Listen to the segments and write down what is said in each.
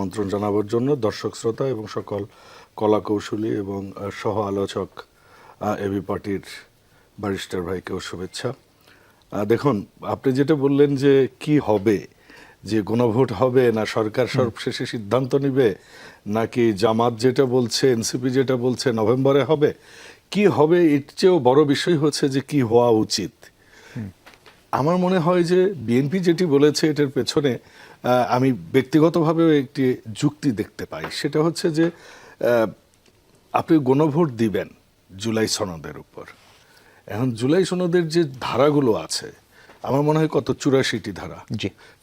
আমন্ত্রণ জানাবার জন্য দর্শক শ্রোতা এবং সকল কলা কৌশলী এবং সহ আলোচক এবি পার্টির ব্যারিস্টার ভাইকেও শুভেচ্ছা। দেখুন, আপনি যেটা বললেন যে কি হবে, যে গণভোট হবে না সরকার সর্বশেষে সিদ্ধান্ত নিবে, নাকি জামাত যেটা বলছে এনসিপি যেটা বলছে নভেম্বরে হবে, কি হবে এর চেয়েও বড় বিষয় হচ্ছে যে কি হওয়া উচিত। আমার মনে হয় যে বিএনপি যেটি বলেছে এটার পেছনে আমি ব্যক্তিগতভাবেও একটি যুক্তি দেখতে পাই। সেটা হচ্ছে যে আপনি গণভোট দিবেন জুলাই সনদের উপর। এখন জুলাই সনদের যে ধারাগুলো আছে আমার মনে হয় কত 84টি ধারা।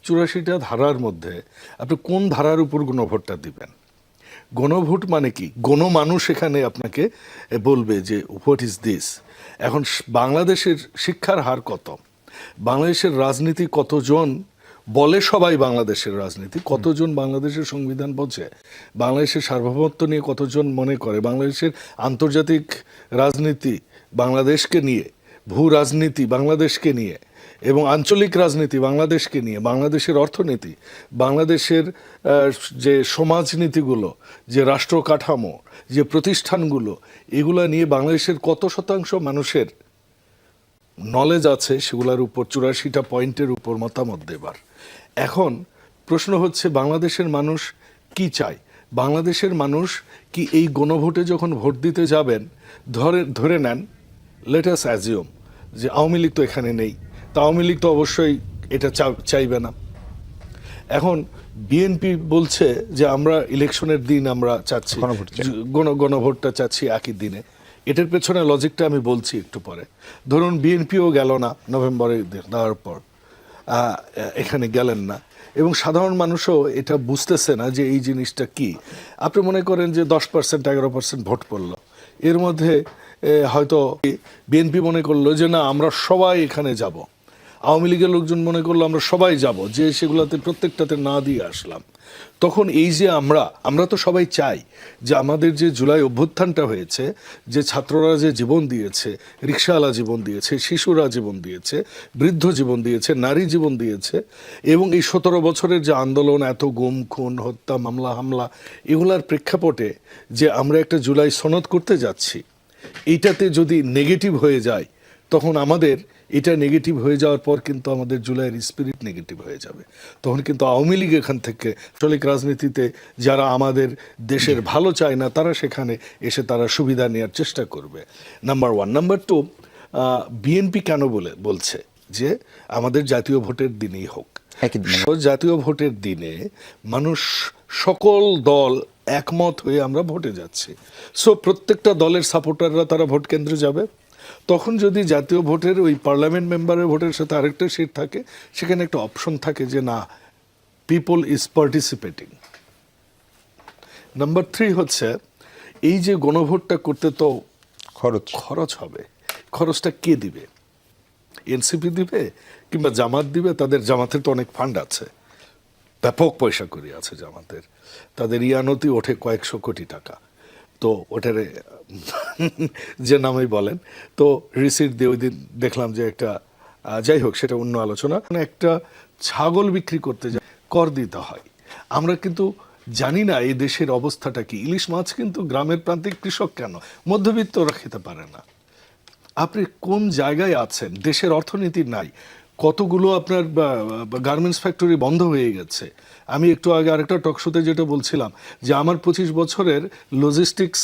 84টা ধারার মধ্যে আপনি কোন ধারার উপর গণভোটটা দিবেন? গণভোট মানে কি? গণমানুষ এখানে আপনাকে বলবে যে হোয়াট ইজ দিস। এখন বাংলাদেশের শিক্ষার হার কত, বাংলাদেশের রাজনীতি কতজন বলে, সবাই বাংলাদেশের রাজনীতি, কতজন বাংলাদেশের সংবিধান বোঝে, বাংলাদেশের সার্বভৌমত্ব নিয়ে কতজন মনে করে, বাংলাদেশের আন্তর্জাতিক রাজনীতি বাংলাদেশকে নিয়ে, ভূ রাজনীতি বাংলাদেশকে নিয়ে এবং আঞ্চলিক রাজনীতি বাংলাদেশকে নিয়ে, বাংলাদেশের অর্থনীতি, বাংলাদেশের যে সমাজনীতিগুলো, যে রাষ্ট্র কাঠামো, যে প্রতিষ্ঠানগুলো, এগুলো নিয়ে বাংলাদেশের কত শতাংশ মানুষের নলেজ আছে সেগুলোর উপর 84টা পয়েন্টের উপর মতামত দেবার। এখন প্রশ্ন হচ্ছে বাংলাদেশের মানুষ কি চায়? বাংলাদেশের মানুষ কি এই গণভোটে যখন ভোট দিতে যাবেন, ধরে নেন, লেট আস অ্যাজিউম যে আওয়ামী লীগ তো এখানে নেই, তা আওয়ামী লীগ তো অবশ্যই এটা চাইবে না। এখন বিএনপি বলছে যে আমরা ইলেকশনের দিন আমরা চাচ্ছি, গণভোটটা চাচ্ছি একই দিনে। এটার পেছনে লজিকটা আমি বলছি একটু পরে। ধরুন বিএনপিও গেল না নভেম্বরে দেওয়ার পর, এখানে গেলেন না, এবং সাধারণ মানুষও এটা বুঝতেছে না যে এই জিনিসটা কি। আপনি মনে করেন যে 10% 11% ভোট পড়ল, এর মধ্যে হয়তো বিএনপি মনে করলো যে না আমরা সবাই এখানে যাব, আওয়ামী লীগের লোকজন মনে করলো আমরা সবাই যাব, যে সেগুলোতে প্রত্যেকটাতে না দিয়ে আসলাম। তখন এই যে আমরা তো সবাই চাই যে আমাদের যে জুলাই অভ্যুত্থানটা হয়েছে, যে ছাত্ররা যে জীবন দিয়েছে, রিকশাওয়ালা জীবন দিয়েছে, শিশুরা জীবন দিয়েছে, বৃদ্ধ জীবন দিয়েছে, নারী জীবন দিয়েছে, এবং এই 17 বছরের যে আন্দোলন, এত গুম খুন হত্যা মামলা হামলা, এগুলার প্রেক্ষাপটে যে আমরা একটা জুলাই সনদ করতে যাচ্ছি, এইটাতে যদি নেগেটিভ হয়ে যায়, তখন আমাদের এটা নেগেটিভ হয়ে যাওয়ার পর কিন্তু আমাদের জুলাইয়ের স্পিরিট নেগেটিভ হয়ে যাবে। তখন কিন্তু আওয়ামী লীগ এখান থেকে আঞ্চলিক রাজনীতিতে যারা আমাদের দেশের ভালো চায় না, তারা সেখানে এসে তারা সুবিধা নেওয়ার চেষ্টা করবে। নাম্বার 1। নাম্বার 2, বিএনপি কেন বলছে যে আমাদের জাতীয় ভোটের দিনেই হোক। জাতীয় ভোটের দিনে মানুষ, সকল দল একমত হয়ে আমরা ভোটে যাচ্ছি, সো প্রত্যেকটা দলের সাপোর্টাররা তারা ভোট কেন্দ্রে যাবে। তখন যদি জাতীয় ভোটের ওই পার্লামেন্ট মেম্বারের ভোটের সাথে আরেকটা সিট থাকে, সেখানে একটা অপশন থাকে যে না, পিপল ইজ পার্টিসিপেটিং। নাম্বার 3 হচ্ছে এই যে গণভোটটা করতে তো খরচ হবে, খরচটা কে দিবে? এনসিপি দিবে কিংবা জামাত দিবে? তাদের জামাতের তো অনেক ফান্ড আছে, ব্যাপক পয়সা করি আছে জামাতের, তাদের ইয়ানতি ওঠে কয়েকশো কোটি টাকা। তো ওটারে যে নামেই বলেন, তো রিসিট দিয়ে ওই দিন দেখলাম যে একটা, যাই হোক সেটা অন্য আলোচনা, একটা ছাগল বিক্রি করতে কর দিতে হয়। আমরা কিন্তু জানি না এই দেশের অবস্থাটা কি। ইলিশ মাছ কিন্তু গ্রামের প্রান্তিক কৃষক কেন, মধ্যবিত্তরা খেতে পারে না। আপনি কোন জায়গায় আছেন? দেশের অর্থনীতি নাই। কতগুলো আপনার গার্মেন্টস ফ্যাক্টরি বন্ধ হয়ে গেছে। আমি একটু আগে আরেকটা টকশোতে যেটা বলছিলাম যে আমার 25 বছরের লজিস্টিক্স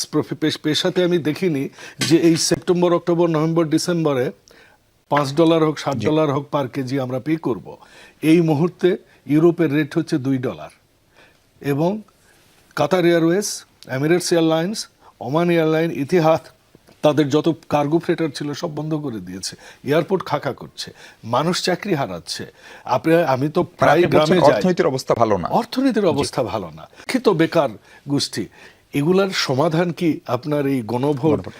পেশাতে আমি দেখিনি যে এই সেপ্টেম্বর, অক্টোবর, নভেম্বর, ডিসেম্বরে $5 হোক, $7 হোক পার কেজি আমরা পে করব। এই মুহূর্তে ইউরোপের রেট হচ্ছে $2, এবং Qatar Airways, Emirates Airlines, Oman Airline, Etihad, তাদের যত কার্গো ফ্রেটার ছিল সব বন্ধ করে দিয়েছে। এয়ারপোর্ট খাকা করছে, মানুষ চাকরি হারাচ্ছে। আমি তো প্রায় গ্রামে যাই, অর্থনীতির অবস্থা ভালো না, শিক্ষিত বেকার গোষ্ঠী। এগুলার সমাধান কি আপনার এই গণভোট